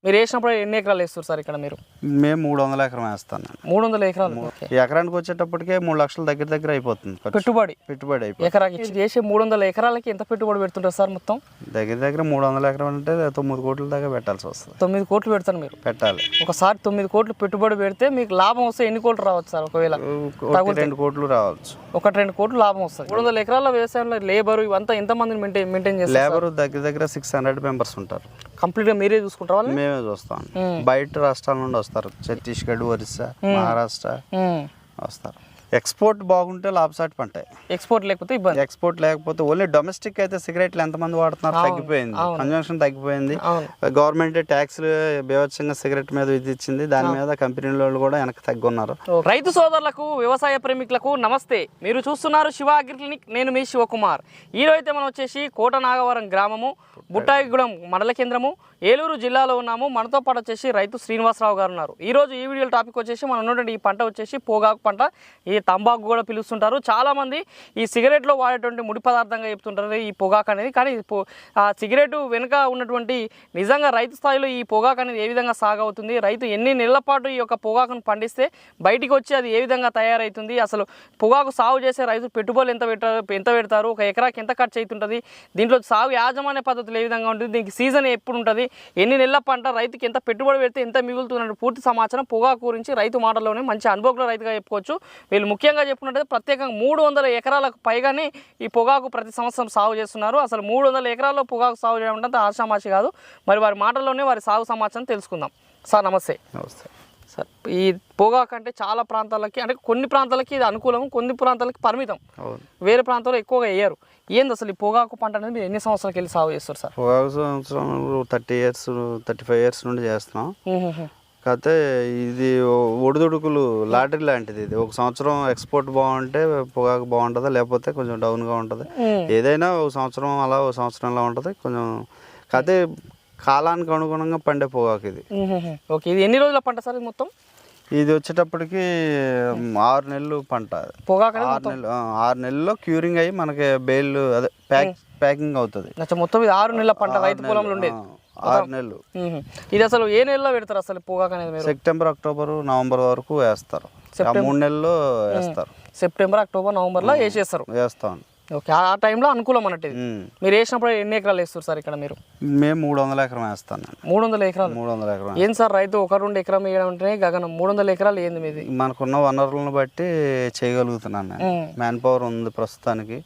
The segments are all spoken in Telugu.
మీరు వేసినప్పుడు ఎన్ని ఎకరాలు వేస్తారు సార్ ఇక్కడ మీరు? మేము 300 ఎకరం వేస్తాను. 300 ఎకరాలు. ఎకరానికి వచ్చేటప్పటికే 3 లక్షల దగ్గర అయిపోతుంది పెట్టుబడి అయిపోతుంది. ఎకరాకి చేసే 300 ఎకరాలకి ఎంత పెట్టుబడి పెడుతుంటారు సార్? మొత్తం దగ్గర 300 ఎకరం అంటే 9 కోట్ల దాకా పెట్టాల్సి వస్తుంది. 9 కోట్లు పెడతారు మీరు? పెట్టాలి. ఒకసారి 9 కోట్లు పెట్టుబడి పెడితే మీకు లాభం వస్తే ఎన్ని కోట్లు రావచ్చు సార్? ఒకవేళ 2 కోట్లు రావచ్చు. 1-2 కోట్లు లాభం వస్తుంది. 300 ఎకరాల వ్యవసాయంలో లేబర్ ఇవంతా ఎంతమందిని మెయింటైన్ చేస్తారు? లేబర్ దగ్గర 600 మెంబర్స్ ఉంటారు. కంప్లీట్గా మీరే చూసుకుంటారా? మేమే చూస్తాం. బయట రాష్ట్రాల నుండి వస్తారు. ఛత్తీస్గఢ్, ఒరిస్సా, మహారాష్ట్ర వస్తారు. ఎక్స్పోర్ట్ బాగుంటే లాభసాటి పంట. ఎక్స్పోర్ట్ లేకపోతే ఇబ్బంది. ఎక్స్పోర్ట్ లేకపోతే ఓన్లీ డొమెస్టిక్ అయితే సిగరెట్లు ఎంతమంది వాడుతున్నారు? తగ్గిపోయింది. కన్జంప్షన్ తగ్గిపోయింది. గవర్నమెంట్ ట్యాక్స్ బీభత్సంగా సిగరెట్ మీద విధించింది. దాని మీద కంపెనీల వాళ్ళు కూడా వెనక్కి తగ్గున్నారు. రైతు సోదరులకు, వ్యవసాయ ప్రేమికులకు నమస్తే. మీరు చూస్తున్నారు శివ అగ్రి క్లినిక్. నేను మీ శివకుమార్. ఈరోజు అయితే మనం వచ్చేసి కోట నాగవరం గ్రామము, బుట్టాయిగూడెం మండల కేంద్రము, ఏలూరు జిల్లాలో ఉన్నాము. మనతో పాటు వచ్చేసి రైతు శ్రీనివాసరావు గారు ఉన్నారు. ఈరోజు ఈ వీడియో టాపిక్ వచ్చేసి మనం ఉన్నటువంటి ఈ పంట వచ్చేసి పొగాకు పంట. ఈ తంబాకు కూడా పిలుస్తుంటారు. చాలామంది ఈ సిగరెట్లో వాడేటువంటి ముడి పదార్థంగా చెప్తుంటారు ఈ పొగాకు అనేది. కానీ ఆ సిగరెట్ వెనుక ఉన్నటువంటి నిజంగా రైతు స్థాయిలో ఈ పొగాకు అనేది ఏ విధంగా సాగవుతుంది, రైతు ఎన్ని నెలల పాటు ఈ యొక్క పొగాకును పండిస్తే బయటికి వచ్చి అది ఏ విధంగా తయారవుతుంది, అసలు పొగాకు సాగు చేసే రైతు పెట్టుబడులు ఎంత పెడతారు, ఒక ఎకరాకి ఎంత ఖర్చు అవుతుంటుంది, దీంట్లో సాగు యాజమాన్య పద్ధతులు ఏ విధంగా ఉంటుంది, దీనికి సీజన్ ఎప్పుడు ఉంటుంది, ఎన్ని నెలల పంట, రైతుకి ఎంత పెట్టుబడి పెడితే ఎంత మిగులుతున్న పూర్తి సమాచారం పొగాకు గురించి రైతు మాటల్లోనే మంచి అనుభవం రైతుగా చెప్పుకోవచ్చు. వీళ్ళు ముఖ్యంగా చెప్పుకున్నట్లయితే ప్రత్యేకంగా 300 ఎకరాలకు పైగానే ఈ పొగాకు ప్రతి సంవత్సరం సాగు చేస్తున్నారు. అసలు 300 ఎకరాల్లో పొగాకు సాగు చేయడం అంటే ఆషామాషి కాదు. మరి వారి మాటల్లోనే వారి సాగు సమాచారం తెలుసుకుందాం. సార్ నమస్తే. నమస్తే సార్, ఈ పొగాకు అంటే చాలా ప్రాంతాలకి, అంటే కొన్ని ప్రాంతాలకి ఇది అనుకూలం, కొన్ని ప్రాంతాలకి పరిమితం, వేరే ప్రాంతాల్లో ఎక్కువగా వేయరు. ఏంది అసలు ఈ పొగాకు పంట అనేది మీరు ఎన్ని సంవత్సరాలకి వెళ్ళి సాగు చేస్తారు సార్? పొగాకు సంవత్సరం 30 ఇయర్స్ 35 ఇయర్స్ నుండి చేస్తున్నాం. కాకపోతే ఇది ఒడిదుడుకులు లాటరీ లాంటిది. ఇది ఒక సంవత్సరం ఎక్స్పోర్ట్ బాగుంటే పొగాకు బాగుంటుంది, లేకపోతే కొంచెం డౌన్గా ఉంటుంది. ఏదైనా ఒక సంవత్సరం అలా, ఒక సంవత్సరం అలా ఉంటుంది కొంచెం. కాకపోతే కాలానికి అనుగుణంగా పండే పొగాకు ఇది. ఓకే, ఇది ఎన్ని రోజుల పంట సార్? ఇది మొత్తం ఇది వచ్చేటప్పటికి 6 నెలలు పంట. పొగాకు 6 నెలల్లో క్యూరింగ్ అయ్యి మనకి బేల్ అదే ప్యాకింగ్ అవుతుంది. మొత్తం ఇది 6 నెలల పంట రైతు పొలంలో ఉండేది. 6 నెలలు. ఇది అసలు ఏ నెలలో పెడతారు అసలు పొగాకు అనేది? సెప్టెంబర్, అక్టోబర్, నవంబర్ వరకు వేస్తారు. 3 నెలల్లో వేస్తారు. సెప్టెంబర్, అక్టోబర్, నవంబర్లో వేస్తాం. ఓకే, ఆ టైంలో అనుకూలం అన్నట్టు. మీరు వేసినప్పుడు ఎన్ని ఎకరాలు వేస్తారు సార్ ఇక్కడ మీరు? మేము 300 ఎకరం వేస్తాను. 300 ఎకరాలు. ఏం సార్ రైతు 1-2 ఎకరం వేయడం అంటే గగనం. 300 ఎకరాలు ఏంది మీది? మనకున్న వనరులను బట్టి చేయగలుగుతున్నాను నేను. మ్యాన్ పవర్ ఉంది ప్రస్తుతానికి,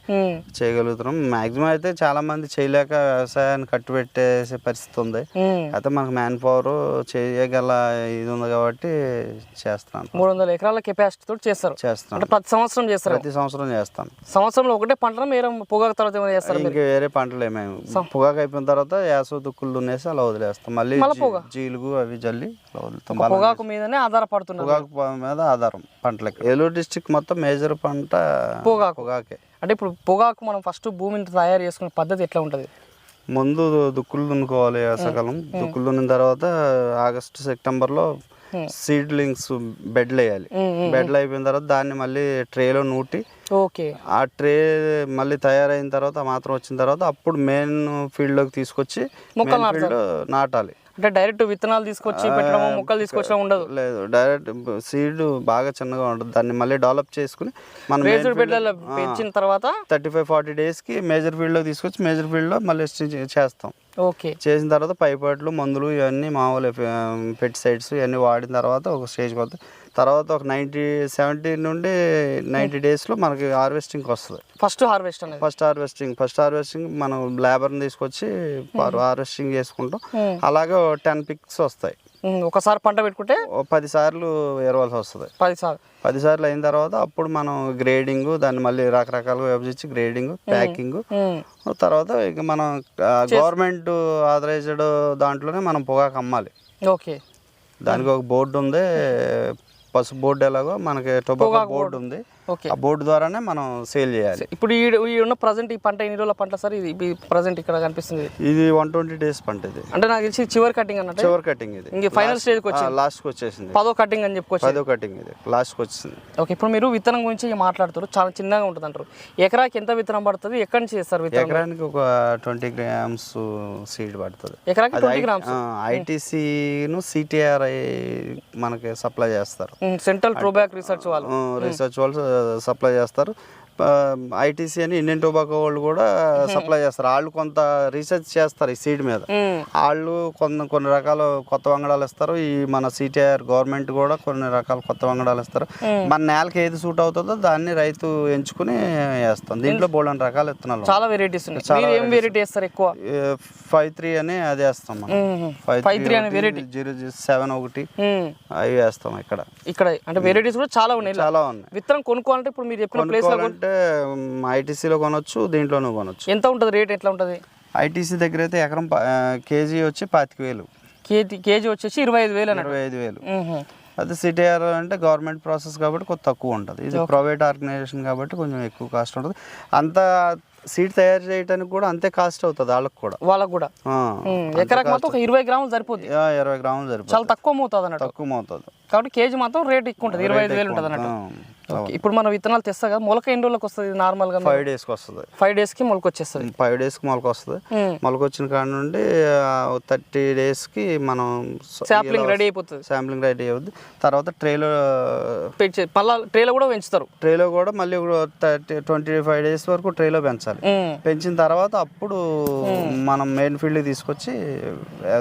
చేయగలుగుతున్నాం. మాక్సిమం అయితే చాలా మంది చేయలేక వ్యవసాయాన్ని కట్టుబెట్టేసే పరిస్థితి ఉంది. అయితే మనకు మ్యాన్ పవర్ చేయగల ఇది ఉంది కాబట్టి చేస్తాను. 300 ఎకరాల కెపాసిటీ తోటి చేస్తారు. అంటే ప్రతి సంవత్సరం చేస్తారు? ప్రతి సంవత్సరం చేస్తాను. సంవత్సరంలో ఒకటే పంట మీరు పొగాకు తర్వాత ఏమైనా చేస్తారు? ఇంకా వేరే పంటలు ఏమేమి పొగాకు అయిపోయిన తర్వాత యాస దుక్కులు దున్నేసి అలా వదిలేస్తాం. మళ్ళీ జీలుగు అవి జల్లి అలా వదులుతాం. పొగాకు మీదనే ఆధారపడుతున్నారు. పొగాకు మీద ఆధారం పంటలకి. ఏలూరు డిస్ట్రిక్ట్ మొత్తం మేజర్ పంట పొగాకే. అంటే ఇప్పుడు పొగాకు మనం ఫస్ట్ భూమిని తయారు చేసుకునే పద్ధతి ఎట్లా ఉంటుంది? ముందు దుక్కులు దున్నుకోవాలి. వేసవకాలం దుక్కులు దున్నిన తర్వాత ఆగస్టు, సెప్టెంబర్లో సీడ్లింగ్స్ బెడ్లు వేయాలి. బెడ్లు అయిపోయిన తర్వాత దాన్ని మళ్ళీ ట్రేలో నూటి, ఆ ట్రే మళ్ళీ తయారైన తర్వాత మాత్రం వచ్చిన తర్వాత అప్పుడు మెయిన్ ఫీల్డ్లోకి తీసుకొచ్చి నాటాలి. అంటే డైరెక్ట్ విత్తనాలు తీసుకొచ్చి పెట్టడం, మొక్కలు తీసుకొచ్చడం ఉండదు. లేదు, డైరెక్ట్ సీడ్ బాగా చిన్నగా ఉంటుంది. దాన్ని మళ్ళీ డెవలప్ చేసుకుని మనం పెంచిన తర్వాత 35-40 డేస్కి మేజర్ ఫీల్డ్లోకి తీసుకొచ్చి మేజర్ ఫీల్డ్లో మళ్ళీ చేస్తాం. ఓకే, చేసిన తర్వాత పైపాట్లు, మందులు ఇవన్నీ మామూలు పెస్టిసైడ్స్ ఇవన్నీ వాడిన తర్వాత ఒక స్టేజ్కి వస్తుంది. తర్వాత ఒక 70 నుండి 90 డేస్లో మనకి హార్వెస్టింగ్ వస్తుంది. ఫస్ట్ హార్వెస్టింగ్ మనం లేబర్ని తీసుకొచ్చి హార్వెస్టింగ్ చేసుకుంటాం. అలాగే 10 పిక్స్ వస్తాయి. ఒకసారి పంట పెట్టుకుంటే 10 సార్లు ఏరవలసి వస్తుంది. 10 సార్లు అయిన తర్వాత అప్పుడు మనం గ్రేడింగ్, దాన్ని మళ్ళీ రకరకాలుగా విభజించి గ్రేడింగ్, ప్యాకింగ్, తర్వాత ఇక మనం గవర్నమెంట్ ఆథరైజ్డ్ దాంట్లోనే మనం పొగాకు అమ్మాలి. ఓకే, దానికి ఒక బోర్డు ఉంది. పసుపు బోర్డు ఎలాగో మనకి టొబాకో బోర్డు ఉంది. ఓకే. ఆ బోర్డు ద్వారానే మనం సేల్ చేయాలి. ఇప్పుడు ఈ ఉన్న ప్రజెంట్ ఈ పంట ఎన్ని రోజుల పంట సార్ ఇది ప్రజెంట్ ఇక్కడ కనిపిస్తుంది? ఇది 120 days పంట. ఇది అంటే నాకు తెలిసి చివరి కటింగ్ అన్నట్టు. చివరి కటింగ్ ఇది. ఇంక ఫైనల్ స్టేజ్కి వచ్చింది. లాస్ట్కి వచ్చేసింది. 10వ కటింగ్ అని చెప్పుకోవచ్చు. 10వ కటింగ్ ఇది లాస్ట్కి వచ్చింది. ఓకే. ఇప్పుడు మీరు విత్తనం గురించి మాట్లాడుతారు, చాలా చిన్నగా ఉంటుంది అంటారు. ఎకరాకి ఎంత విత్తనం పడుతుంది, ఎక్కడి నుంచి చేస్తారు విత్తనం? ఎకరానికి ఒక 20 grams సీడ్ పడుతుంది. ఎకరాకి 20 grams. ఐటీసీను సిటిఆర్ఐ మనకి సప్లై చేస్తారు. సెంట్రల్ ట్రోబ్యాక్ రీసెర్చ్ వాళ్ళు సప్లై చేస్తారు. ఐటీసీ అని ఇండియన్ టొబాకో వాళ్ళు కూడా సప్లై చేస్తారు. వాళ్ళు కొంత రీసెర్చ్ చేస్తారు ఈ సీడ్ మీద. వాళ్ళు కొన్ని రకాల కొత్త వంగడాలు ఇస్తారు. ఈ మన సిటిఆర్ గవర్నమెంట్ కూడా కొన్ని రకాల కొత్త వంగడాలు ఇస్తారు. మన నేలకి ఏది సూట్ అవుతుందో దాన్ని రైతు ఎంచుకుని వేస్తాం. దీంట్లో బోల్డెన్ రకాల విత్తనాలు, చాలా వెరైటీస్ ఉన్నాయి. ఏం వెరైటీ వేస్తారు ఎక్కువ? 53 అని అది వేస్తాం మనం. 53 అని వెరైటీ 007 అవి వేస్తాం ఇక్కడ. అంటే వెరైటీస్ కూడా చాలా ఉన్నాయి. విత్తనం కొనుక్కోవాలంటే ఇప్పుడు మీరు చెప్పిన ప్లేస్ లో ఐటీసీలో కొనొచ్చు, దీంట్లోనూ కొనొచ్చు. ఎంత ఉంటుంది రేట్, ఎట్లా ఉంటుంది? ఐటీసీ దగ్గర అయితే ఎకరం కేజీ వచ్చి 25,000. కేజీ వచ్చేసి 25,000. 25,000. అదే సిటిఆర్ అంటే గవర్నమెంట్ ప్రాసెస్ కాబట్టి కొంచెం తక్కువ ఉంటుంది. ఇది ప్రైవేట్ ఆర్గనైజేషన్ కాబట్టి కొంచెం ఎక్కువ కాస్ట్ ఉంటుంది. అంత సీడ్ తయారు చేయడానికి కూడా అంతే కాస్ట్ అవుతుంది వాళ్ళకు కూడా. ఎకరాకి మాత్రం ఒక 20 గ్రాములు సరిపోతుంది. 20 గ్రాములు సరిపోతుంది. చాలా తక్కువ మోతాదు అన్నట్టు. తక్కువ మోతాదు కాబట్టి కేజీ మాత్రం రేట్ ఎక్కువ ఉంటుంది, 25,000 ఉంటుంది అన్నట్టు. ఇప్పుడు మనం విత్తనాలు తెస్తా కదా, మొలక ఎన్ని రోజులకు వస్తుంది నార్మల్ గా? 5 days వస్తుంది. 5 days కి మొలక వచ్చేస్తుంది. 5 days కి మొలక వస్తుంది. మొలక వచ్చిన కాడ నుండి 30 days కి మనం శాంప్లింగ్ రెడీ అయిపోతుంది. శాంప్లింగ్ రెడీ అవుతుంది. తర్వాత ట్రేలో కూడా పెంచుతారు. ట్రేలో కూడా మళ్ళీ 25 days వరకు ట్రేలో పెంచాలి. పెంచిన తర్వాత అప్పుడు మనం మెయిన్ ఫీల్డ్ తీసుకొచ్చి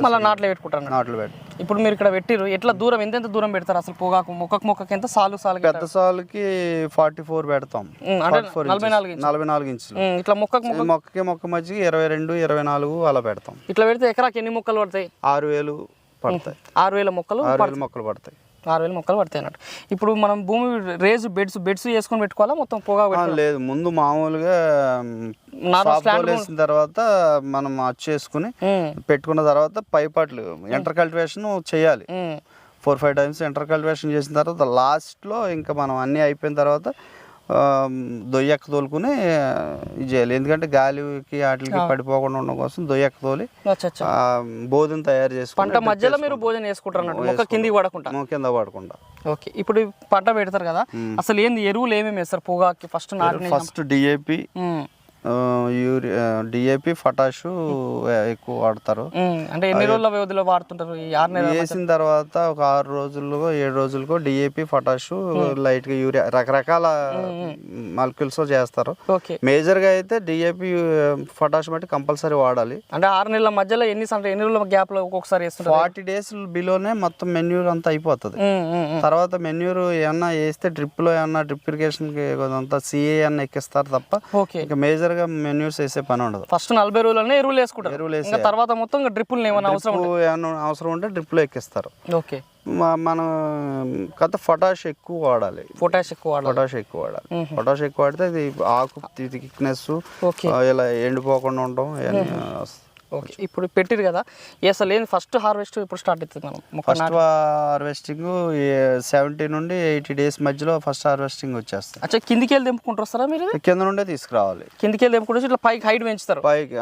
మళ్ళీ నాట్లు పెట్టుకుంటారు. ఇప్పుడు మీరు ఇక్కడ పెట్టిరు, ఎట్లా దూరం ఎంత దూరం పెడతారు అసలు? పొగాకు మొక్కకి ఎంత సాలు? పెద్ద సాలుకి 44 పెడతాం. 44 ఇంచులు. ఇట్లా మొక్క మధ్యకి 22, 24 అలా పెడతాం. ఇట్లా పెడితే ఎకరాకి ఎన్ని మొక్కలు పడతాయి? 6,000 పడతాయి. 6,000 మొక్కలు పడతాయి. 6,000 మొక్కలు పడతాయి అన్నట్టు. ఇప్పుడు మనం భూమి రేజు బెడ్స్ చేసుకొని పెట్టుకోవాలా మొత్తం పొగా? లేదు, ముందు మామూలుగా వేసిన తర్వాత మనం అచ్చేసుకుని పెట్టుకున్న తర్వాత పైపాట్లు ఎంటర్ కల్టివేషన్ చేయాలి. 4-5 times ఎంటర్ కల్టివేషన్ చేసిన తర్వాత లాస్ట్లో ఇంకా మనం అన్నీ అయిపోయిన తర్వాత దొయ్యక్క తోలుకుని ఇది చేయాలి. ఎందుకంటే గాలికి వాటికి పడిపోకుండా ఉండడం కోసం దొయ్యక్క తోలి బోధన తయారు చేసుకుని పంట మధ్యలో మీరు భోజనం చేసుకుంటారు, కింద పడకుండా. ఓకే. ఇప్పుడు పంట పెడతారు కదా, అసలు ఏంది ఎరువులు ఏమేమి వేస్తారు పొగాకి? ఫస్ట్ డిఏపి, డిఏపి, పొటాషు ఎక్కువ వాడతారు. అంటే ఎన్ని రోజుల వ్యవధిలో వాడుతుంటారు? వేసిన తర్వాత ఒక 6 రోజుల్లో 7 రోజులకో డిఏపి, పొటాషు, లైట్ గా యూరియా, రకరకాల మాలిక్యూల్స్ చేస్తారు. మేజర్ గా అయితే డిఏపి, పొటాషు బట్టి కంపల్సరీ వాడాలి. అంటే 6 నెలల మధ్యలో ఎన్ని రోజుల గ్యాప్ లో ఒక్కొక్కసారి వేస్తారు? 40 days బిలోనే మొత్తం మెన్యూర్ అంతా అయిపోతుంది. తర్వాత మెన్యూర్ ఏమన్నా వేస్తే డ్రిప్ లో ఏమన్నా డ్రిప్ ఇరిగేషన్ అంతా సిఏ అన్న ఎక్కిస్తారు తప్ప ఇంకా మేజర్ గా మెన్యూర్స్ వేసే పని ఉండదు. ఫస్ట్ 40 రోజుల్లోనే ఎరువులు వేసుకుంటారు. తర్వాత మొత్తం డ్రిప్పులు ఏమైనా అవసరం ఉంటే డ్రిప్ లో ఎక్కిస్తారు. ఓకే. మనం కథ పొటాష్ ఎక్కువ వాడాలి. పొటాష్ ఎక్కువ వాడితే ఇది ఆకు థిక్నెస్ ఇలా ఎండిపోకుండా ఉండడం ఇవన్నీ. ఓకే. ఇప్పుడు పెట్టిరు కదా, అసలు ఏంది ఫస్ట్ హార్వెస్ట్ ఇప్పుడు స్టార్ట్ అవుతుంది? మనం ఫస్ట్ హార్వెస్టింగ్ 70 నుండి 80 days మధ్యలో ఫస్ట్ హార్వెస్టింగ్ వచ్చేస్తుంది. అచ్చా, కిందికి వెళ్ళి తెంపుకుంటారు వస్తారా మీరు? కింద నుండే తీసుకురావాలి. కిందికి వెళ్ళి తెంపుకుంటే ఇట్లా పైకి హైట్ పెంచుతారు. పైకి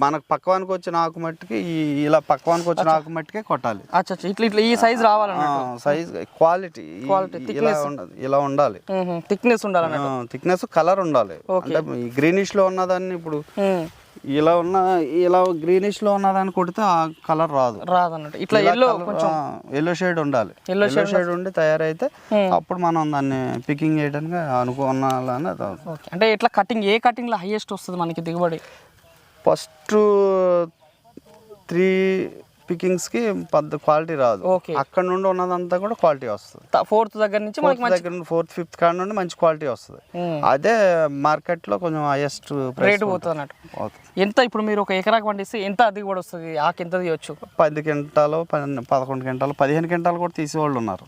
మనకు పక్వానికి వచ్చిన ఆకు మట్టికి ఇలా పక్వానికి వచ్చిన ఆకు మట్టికే కొట్టాలి. అచ్చా, ఇట్లా ఈ సైజ్ రావాలన్న సైజ్ క్వాలిటీ ఇలా ఉండాలి. థిక్నెస్ ఉండాలి. థిక్నెస్ కలర్ ఉండాలి. అంటే ఈ గ్రీనిష్ లో ఉన్నదాన్ని ఇప్పుడు ఇలా గ్రీనిష్ లో ఉన్నదాన్ని కొడితే ఆ కలర్ రాదన్నట్టు. ఇట్లా ఎల్లో షేడ్ ఉండాలి. ఎల్లో షేడ్ ఉండి తయారైతే అప్పుడు మనం దాన్ని పికింగ్ చేయడానికి అనుకున్నాలని. అంటే ఇట్లా కటింగ్ ఏ కటింగ్ లో హైయెస్ట్ వస్తుంది మనకి దిగుబడి? ఫస్ట్ 3 పికింగ్స్ కి పెద్ద క్వాలిటీ రాదు. అక్కడ నుండి ఉన్నదంతా కూడా క్వాలిటీ వస్తుంది. 4th దగ్గర నుంచి 4th 5th కాడ నుండి మంచి క్వాలిటీ వస్తుంది. అదే మార్కెట్ లో కొంచెం హైయెస్ట్ రేట్ పోతుంది అన్నట్టు. ఎంత ఇప్పుడు మీరు ఒక ఎకరాకి పండిస్తే ఎంత దిగుబడి వస్తుంది? ఆకు ఎంత తీయొచ్చు? 10 క్వింటాలు, 11 క్వింటాలు, 15 క్వింటాలు కూడా తీసేవాళ్ళు ఉన్నారు.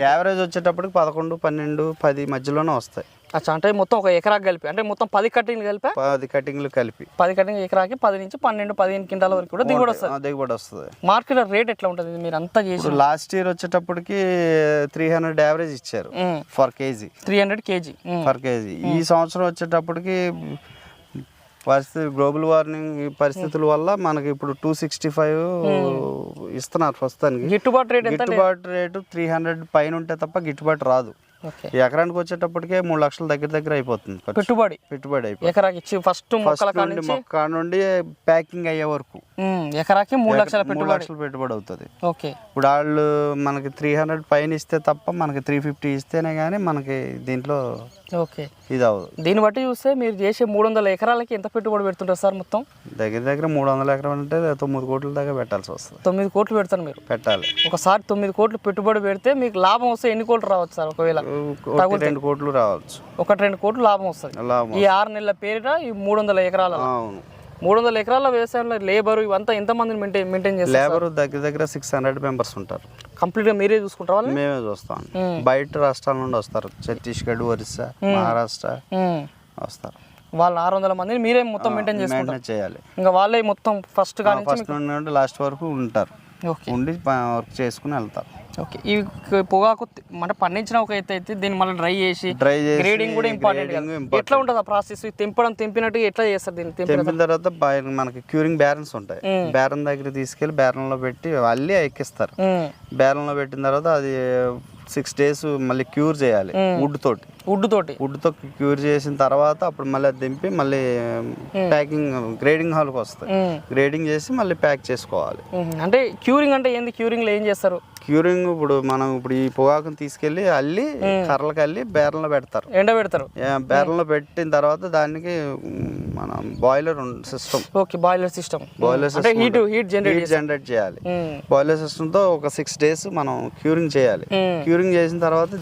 యావరేజ్ వచ్చేటప్పటికి 11, 12, 10 మధ్యలోనే వస్తాయి. అచ్చా, అంటే మొత్తం ఒక ఎకరాకి కలిపి, అంటే మొత్తం 10 కట్టింగ్లు కలిపి 10 కటింగ్లు కలిపి 15 కటింగ్ ఎకరాకి 10 నుంచి 15 క్వింటాల వరకు కూడా దిగుబడి వస్తుంది. దిగుబడి వస్తుంది. మార్కెట్ రేట్ ఎట్లా ఉంటుంది మీరు అంతా చేసి? ఇప్పుడు లాస్ట్ ఇయర్ వచ్చేటప్పటికి 300 యావరేజ్ ఇచ్చారు for KG, 300 KG per KG. ఈ సంవత్సరం వచ్చేటప్పటికి పరిస్థితి గ్లోబల్ వార్మింగ్ పరిస్థితుల వల్ల మనకి ఇప్పుడు 265 ఇస్తున్నారు ప్రస్తుతానికి. గిట్టుబాటు రేట్ ఎంత? గిట్టుబాటు రేటు 300 పైన ఉంటే తప్ప గిట్టుబాటు రాదు. ఈ ఎకరానికి వచ్చేటప్పటికే 3 లక్షల దగ్గర అయిపోతుంది పెట్టుబడి అయిపోతుంది. ఎకరాకి ఇచ్చి ఫస్ట్ మొక్క నుండి ప్యాకింగ్ అయ్యే వరకు ఎకరాకి 3 లక్షల పెట్టుబడి అవుతుంది. ఓకే, ఇప్పుడు వాళ్ళు మనకి 300 పైన ఇస్తే తప్ప మనకి 350 ఇస్తేనే కానీ మనకి దీంట్లో ఓకే ఇది అవ్వదు. దీన్ని బట్టి చూస్తే మీరు చేసే 300 ఎకరాలకి ఎంత పెట్టుబడి పెడుతుంటారు సార్? మొత్తం దగ్గర 300 ఎకరాలు అంటే 9 కోట్ల దాకా పెట్టాల్సి వస్తుంది. 9 కోట్లు పెడతారు మీరు? పెట్టాలి. ఒకసారి 9 కోట్లు పెట్టుబడి పెడితే మీకు లాభం వస్తే ఎన్ని కోట్లు రావచ్చు సార్? ఒకవేళ 2 కోట్లు రావచ్చు. 1-2 కోట్లు లాభం వస్తుంది ఈ 6 నెలల పేరిట. ఈ 300 ఎకరాల 300 ఎకరాల వ్యవసాయంలో లేబర్ ఇవంతా ఎంతమందిని మెయింటైన్ చేస్తారు? లేబర్ దగ్గర 600 మెంబర్స్ ఉంటారు. కంప్లీట్గా మీరే చూసుకుంటారా వాళ్ళు? మేమే చూస్తాం. బయట రాష్ట్రాల నుండి వస్తారు, ఛత్తీస్గఢ్, ఒరిస్సా, మహారాష్ట్ర వస్తారు. వాళ్ళ 600 మందిని మీరే మొత్తం మెయింటైన్ చేయాలి. ఇంకా వాళ్ళే మొత్తం ఫస్ట్ నుండి లాస్ట్ వరకు ఉంటారు. ఉండి వర్క్ చేసుకుని వెళ్తారు. ఓకే, ఈ పొగాకు అంటే పండించిన ఒక అయితే దీన్ని మళ్ళీ డ్రై చేసి గ్రేడింగ్ కూడా ఇంపార్టెంట్. ఎట్లా ఉంటుంది ఆ ప్రాసెస్? తెంపినట్టు ఎట్లా చేస్తారు దీన్ని? తెంపిన తర్వాత మనకి క్యూరింగ్ బ్యారన్స్ ఉంటాయి. బ్యారన్ దగ్గర తీసుకెళ్లి బ్యారన్లో పెట్టి అల్లి ఎక్కిస్తారు. బ్యారన్లో పెట్టిన తర్వాత అది 6 days మళ్ళీ క్యూర్ చేయాలి వుడ్ తో క్యూర్ చేసిన తర్వాత అప్పుడు మళ్ళీ అది దింపి మళ్ళీ ప్యాకింగ్ గ్రేడింగ్ హాల్కి వస్తాయి. గ్రేడింగ్ చేసి మళ్ళీ ప్యాక్ చేసుకోవాలి. అంటే క్యూరింగ్ అంటే ఏంది? క్యూరింగ్ లో ఏం చేస్తారు? క్యూరింగ్ ఇప్పుడు మనం ఈ పొగాకుని తీసుకెళ్లి అల్లి కర్రలకు అల్లి బేరంలో పెడతారు, ఎండబెడతారు. బేరంలో పెట్టిన తర్వాత దానికి మన boiler system, boiler system heat generate చేయాలి. బాయిలర్ సిస్టమ్ తో ఒక 6 days మనం క్యూరింగ్ చేయాలి. క్యూరింగ్ చేసిన తర్వాత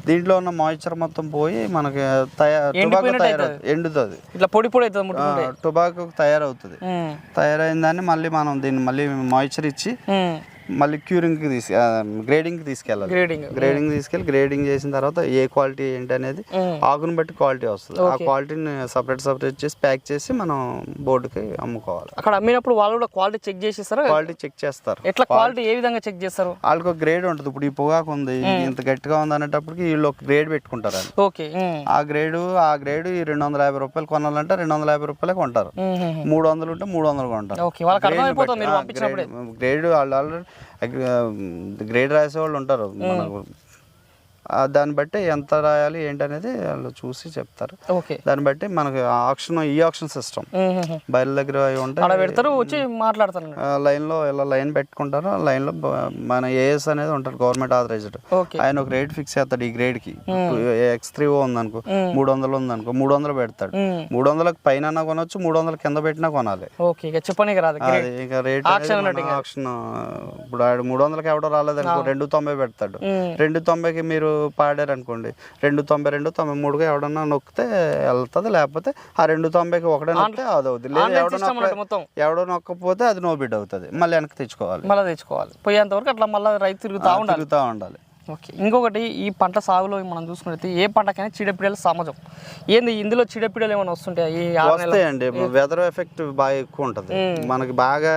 దీంట్లో ఉన్న మాయిశ్చర్ మొత్తం పోయి మనకి ఎండుతుంది, ఇట్లా పొడి అవుతుంది, టొబాకో తయారవుతుంది. తయారైన దాన్ని మళ్ళీ మనం దీన్ని మళ్ళీ మాయిశ్చర్ ఇచ్చి మళ్ళీ క్యూరింగ్కి గ్రేడింగ్కి తీసుకెళ్ళాలి. గ్రేడింగ్ తీసుకెళ్ళి గ్రేడింగ్ చేసిన తర్వాత ఏ క్వాలిటీ ఏంటి అనేది ఆకుని బట్టి క్వాలిటీ వస్తుంది. ఆ క్వాలిటీని సపరేట్ చేసి ప్యాక్ చేసి మనం బోర్డుకి అమ్ముకోవాలి. అక్కడ అమ్మినప్పుడు వాళ్ళు కూడా క్వాలిటీ చెక్ చేసేస్తారు. క్వాలిటీ చెక్ చేస్తారు. ఎట్లా క్వాలిటీ ఏ విధంగా చెక్ చేస్తారు? వాళ్ళకి ఒక గ్రేడ్ ఉంటుంది. ఇప్పుడు ఈ పొగాకు ఉంది ఇంత గట్టిగా ఉంది అనేటప్పటికి వీళ్ళు ఒక గ్రేడ్ పెట్టుకుంటారు. ఓకే, ఆ గ్రేడ్ ఈ 250 రూపాయలు కొనాలంటే 250 రూపాయలే కొంటారు. 300 ఉంటే 300 కొంటారు. గ్రేడ్ వాళ్ళు గ్రేడ్ రాసే వాళ్ళు ఉంటారు మనకు. దాన్ని బట్టి ఎంత రాయాలి ఏంటి అనేది వాళ్ళు చూసి చెప్తారు. దాన్ని బట్టి మనకి ఆక్షన్ సిస్టమ్ బయలు దగ్గర ఉంటారు, వచ్చి మాట్లాడతారు. లైన్లో ఇలా లైన్ పెట్టుకుంటారు. లైన్లో మన ఏఎస్ అనేది ఉంటారు, గవర్నమెంట్ ఆథరైజ్డ్. ఆయన ఒక రేట్ ఫిక్స్ చేస్తాడు. ఈ గ్రేడ్ కి X3O ఉందనుకో, 300 ఉందనుకో, 300 పెడతాడు. 300 పైన కొనొచ్చు, 300 కింద పెట్టినా కొనాలి. ఇంకా రేట్ ఆక్షన్. ఇప్పుడు 300కి ఎవడో రాలేదనుకో 290 పెడతాడు. 290కి మీరు పాడారు అనుకోండి, 290, 293గా ఎవడన్నా నొక్కితే వెళ్తుంది. లేకపోతే ఆ 290కి ఒకటే నొక్కితే అది అవుతుంది. లేదు ఎవడో నొక్కపోతే అది నో బిడ్ అవుతుంది. మళ్ళీ వెనక్కి తెచ్చుకోవాలి. పోయేంత వరకు అట్లా మళ్ళీ రైతు తిరుగుతూ ఉండాలి. ఓకే, ఇంకొకటి ఈ పంట సాగులో మనం చూసుకుంటే ఏ పంటకైనా చీడపీడలు సమాజం. ఏంది ఇందులో చీడపీడలు ఏమైనా వస్తుంటాయి? వస్తాయండి. వెదర్ ఎఫెక్ట్ బాగా ఎక్కువ ఉంటుంది. మనకి బాగా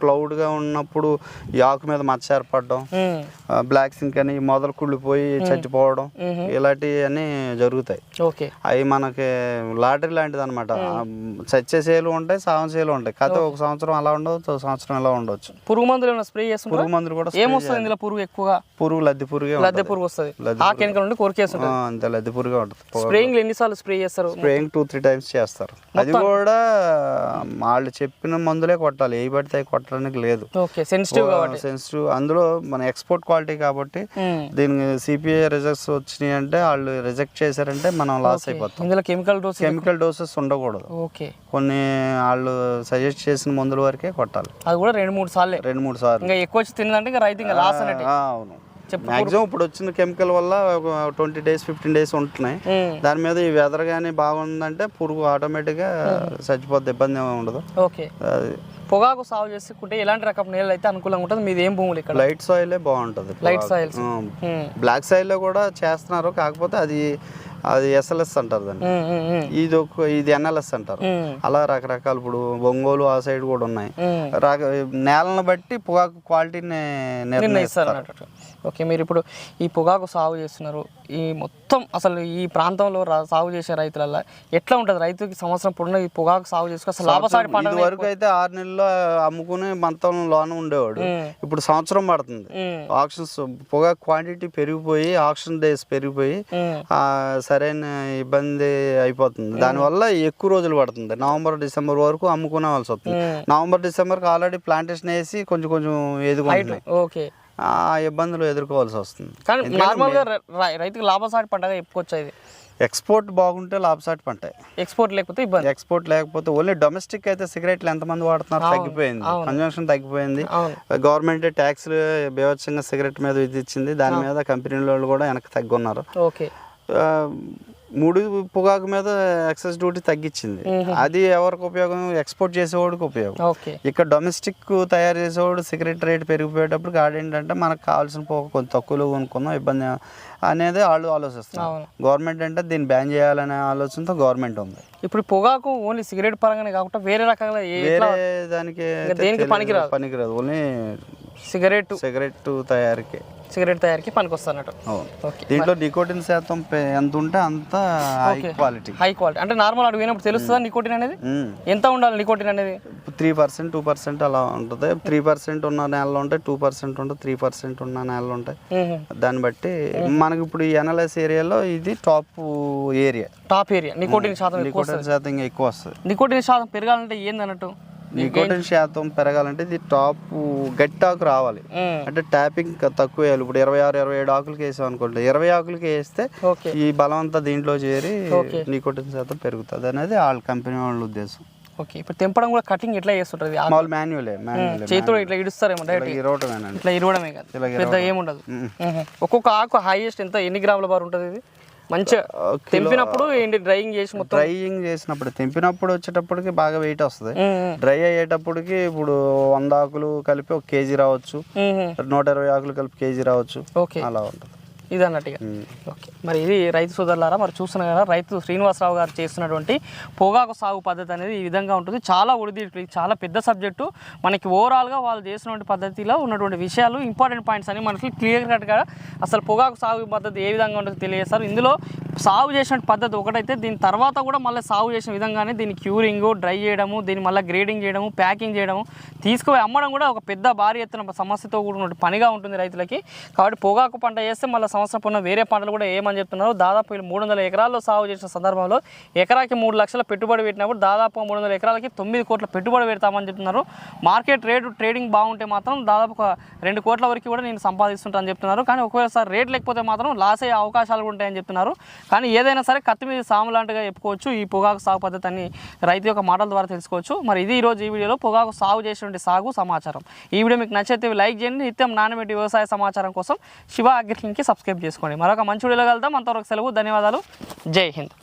క్లౌడ్ గా ఉన్నప్పుడు ఈ ఆకు మీద మచ్చ ఏర్పడడం, బ్లాక్ సింక్ అని మొదలు కుళ్ళిపోయి చచ్చిపోవడం, ఇలాంటివన్నీ జరుగుతాయి. అవి మనకి లాటరీ లాంటిది అనమాట. చచ్చే సేలు ఉంటాయి, సావం సేలు ఉంటాయి. కాకపోతే ఒక సంవత్సరం అలా ఉండవచ్చు, ఒక సంవత్సరం ఇలా ఉండవచ్చు. పురుగు మందులు ఏమైనా స్ప్రే చేస్తారు? పురుగు మందులు కూడా ఏమొస్తుంది ఇందులో? పురుగు ఎక్కువగా లద్దె పురుగు వస్తుంది. అంతే లద్దె పురుగు ఉంటుంది. స్ప్రేయింగ్ ఎన్నిసార్లు స్ప్రే చేస్తారు? స్ప్రేయింగ్ 2-3 times చేస్తారు. అది కూడా వాళ్ళు చెప్పిన మందులే కొట్టాలి, ఏ పడితే కొట్టడానికి లేదు. సెన్సిటివ్. అందులో మన ఎక్స్పోర్ట్ క్వాలిటీ కాబట్టి దీనికి సిపిఐ రిజల్ట్స్ వచ్చినాయి అంటే వాళ్ళు రిజెక్ట్ చేశారంటే మనం లాస్ అయిపోతాం. ఇందులో కెమికల్ డోసెస్ ఉండకూడదు. కొన్ని వాళ్ళు సజెస్ట్ చేసిన మందుల వరకే కొట్టాలి. అది కూడా 2-3 సార్లు. ఇంకా ఎక్కువ వచ్చి తిన్నదంటే రైతు ఇంకా లాస్ అన్నట్టు. అవును. మాక్సిమం ఇప్పుడు వచ్చిన కెమికల్ వల్ల ఒక 20 days 15 days ఉంటున్నాయి. దాని మీద ఈ వెదర్ కానీ బాగుందంటే పురుగు ఆటోమేటిక్గా చచ్చిపోద్ది, ఇబ్బంది ఏమి ఉండదు. పొగాకు సాగు చేసుకుంటే ఎలాంటి రకం నేలలు అయితే అనుకూలంగా ఉంటుంది? మీది ఏం భూములు ఇక్కడ? లైట్ సాయిలే బాగుంటుంది. Light soils. బ్లాక్ సాయిల్ లో కూడా చేస్తున్నారు. కాకపోతే అది అది ఎస్ఎల్ఎస్ అంటారు దాన్ని, ఇది ఎన్ఎల్ఎస్ అంటారు. అలా రకరకాలు ఇప్పుడు ఒంగోలు ఆ సైడ్ కూడా ఉన్నాయి. నేలను బట్టి పొగాకు క్వాలిటీని నిర్ణయిస్తారు. ఓకే, మీరు ఇప్పుడు ఈ పొగాకు సాగు చేస్తున్నారు, ఈ మొత్తం అసలు ఈ ప్రాంతంలో సాగు చేసే రైతులలో ఎట్లా ఉంటుంది? రైతుకి సంవత్సరం పొడిన ఈ పొగాకు సాగు చేసుకుని అసలు లాభసాటి పంట వరకు అయితే 6 నెలల్లో అమ్ముకుని మంతం లోన ఉండేవాడు. ఇప్పుడు సంవత్సరం పడుతుంది. ఆప్షన్స్ పొగాకు క్వాంటిటీ పెరిగిపోయి ఆప్షన్ డేస్ పెరిగిపోయి సరైన ఇబ్బంది అయిపోతుంది. దానివల్ల ఎక్కువ రోజులు పడుతుంది. నవంబర్ డిసెంబర్ వరకు అమ్ముకునేవాల్సి వస్తుంది. నవంబర్ డిసెంబర్కి ఆల్రెడీ ప్లాంటేషన్ వేసి కొంచెం కొంచెం ఎదుగుతున్నాయి. ఓకే, ఆ ఇబ్బందులు ఎదుర్కోవాల్సి వస్తుంది. కానీ నార్మల్గా రైతుకి లాభసాటి పంటగా చెప్పుకోవచ్చు. ఇది ఎక్స్పోర్ట్ బాగుంటే లాభసాటి పంట, ఎక్స్పోర్ట్ లేకపోతే ఇబ్బంది. ఎక్స్పోర్ట్ లేకపోతే ఓన్లీ డొమెస్టిక్ అయితే సిగరెట్లు ఎంతమంది వాడుతున్నారు తగ్గిపోయింది, కన్జంప్షన్ తగ్గిపోయింది. గవర్నమెంట్ ట్యాక్స్లు బీభత్సంగా సిగరెట్ మీద విధించింది. దాని మీద కంపెనీల వాళ్ళు కూడా వెనక్కి తగ్గున్నారు. ఓకే, ముడి పొగాకు మీద ఎక్సైజ్ డ్యూటీ తగ్గించింది. అది ఎవరికి ఉపయోగం? ఎక్స్పోర్ట్ చేసేవాడికి ఉపయోగం. ఇక్కడ డొమెస్టిక్ తయారు చేసేవాడు సిగరెట్ రేట్ పెరిగిపోయేటప్పుడు ఆడేంటంటే మనకు కావాల్సిన పొగ కొంచెం తక్కువలో కొనుక్కుందాం, ఇబ్బంది అనేది వాళ్ళు ఆలోచిస్తున్నారు. గవర్నమెంట్ అంటే దీన్ని బ్యాన్ చేయాలనే ఆలోచనతో గవర్నమెంట్ ఉంది. ఇప్పుడు పొగాకు ఓన్లీ సిగరెట్ పరంగానే కాకుండా వేరే రకాల వేరే దానికి పనికిరాదు. ఓన్లీ సిగరెట్ తయారీకి పనికొస్తున్నట్టు. దీంట్లో నికోటిన్ శాతం ఎంత ఉంటే అంత హై క్వాలిటీ అంటే నార్మల్ అడుగు పోయినప్పుడు తెలుస్తుందా నికోటిన్ అనేది? ఎంత ఉండాలి నికోటిన్ అనేది? 3%, 2% అలా ఉంటుంది. 3% ఉన్న నేలలో ఉంటాయి, 2% ఉంటుంది, 3% ఉన్న నేలలో ఉంటాయి. దాన్ని బట్టి మనకి ఇప్పుడు ఈ ఎన్ఎల్ఎస్ ఏరియాలో ఇది టాప్ ఏరియా నికోటిన్ శాతం ఎక్కువ వస్తుంది. నికోటిన్ శాతం పెరగాలంటే ఏందన్నట్టు? నికోటిన్ శాతం పెరగాలంటే ఇది టాప్ గట్టాకు రావాలి. అంటే ట్యాపింగ్ తక్కువ వేయాలి. ఇప్పుడు 26, 27 ఆకులకి వేసాం అనుకోండి, 20 ఆకులకి వేస్తే ఈ బలం అంతా దీంట్లో చేరి నికోటిన్ శాతం పెరుగుతుంది అనేది వాళ్ళ కంపెనీ వాళ్ళ ఉద్దేశం. ఓకే, ఇప్పుడు తెంపడం కూడా కటింగ్ ఎట్లా చేస్తుంటది? మాన్యువల్ చేతితో ఇట్లా ఇడుస్తారేమో, ఇట్లా ఇరవడమే కదా, పెద్ద ఏముండదు. ఒక్కొక్క ఆకు హైయెస్ట్ ఎన్ని గ్రాముల బారు ఉంటుంది? ఇది మంచిగా తెంపినప్పుడు డ్రైయింగ్ చేసినప్పుడు తెంపినప్పుడు వచ్చేటప్పటికి బాగా వెయిట్ వస్తుంది. డ్రై అయ్యేటప్పటికి ఇప్పుడు 100 ఆకులు కలిపి 1 కేజీ రావచ్చు, 120 ఆకులు కలిపి కేజీ రావచ్చు. అలా ఉంటుంది ఇది అన్నట్టుగా. ఓకే, మరి ఇది రైతు సోదరులారా, మరి చూస్తున్నారు కదా రైతు శ్రీనివాసరావు గారు చేస్తున్నటువంటి పొగాకు సాగు పద్ధతి అనేది ఈ విధంగా ఉంటుంది. చాలా చాలా పెద్ద సబ్జెక్టు. మనకి ఓవరాల్గా వాళ్ళు చేసినటువంటి పద్ధతిలో ఉన్నటువంటి విషయాలు, ఇంపార్టెంట్ పాయింట్స్ అని మనకి క్లియర్ కట్గా అసలు పొగాకు సాగు పద్ధతి ఏ విధంగా ఉంటుందో తెలియజేస్తారు. ఇందులో సాగు చేసిన పద్ధతి ఒకటైతే, దీని తర్వాత కూడా మళ్ళీ సాగు చేసిన విధంగానే దీన్ని క్యూరింగ్, డ్రై చేయడము, దీన్ని మళ్ళీ గ్రేడింగ్ చేయడము, ప్యాకింగ్ చేయడము, తీసుకుపోయి అమ్మడం కూడా ఒక పెద్ద భారీ ఎత్తున సమస్యతో కూడిన పనిగా ఉంటుంది రైతులకి. కాబట్టి పొగాకు పంట చేస్తే మళ్ళీ సంవత్సరం పొన్న వేరే పంటలు కూడా ఏమని చెప్తున్నారు, దాదాపు 300 ఎకరాల్లో సాగు చేసిన సందర్భంలో ఎకరాకి 3 లక్షల పెట్టుబడి పెట్టినప్పుడు దాదాపు 300 ఎకరాలకి 9 కోట్ల పెట్టుబడి పెడతామని చెప్తున్నారు. మార్కెట్ ట్రేడింగ్ బాగుంటే మాత్రం దాదాపు 2 కోట్ల వరకు కూడా నేను సంపాదిస్తుంటానని చెప్తున్నారు. కానీ ఒకవేళ రేట్ లేకపోతే మాత్రం లాస్ అయ్యే అవకాశాలు కూడా ఉంటాయని చెప్తున్నారు. కానీ ఏదైనా సరే కత్తి మీద సాము లాంటిగా చెప్పుకోవచ్చు ఈ పొగాకు సాగు పద్ధతి అని రైతు యొక్క మాటల ద్వారా తెలుసుకోవచ్చు. మరి ఇది ఈరోజు ఈ వీడియోలో పొగాకు సాగు చేసినటువంటి సాగు సమాచారం. ఈ వీడియో మీకు నచ్చితే లైక్ చేయండి. నిత్యం నాణ్యమైన వ్యవసాయ సమాచారం కోసం శివ అగ్రికల్చర్కి సబ్స్క్రైబ్ చేసుకోండి. మరొక మంచి వీడియోలో కలుద్దాం. అంతవరకు సెలవు. ధన్యవాదాలు. జై హింద్.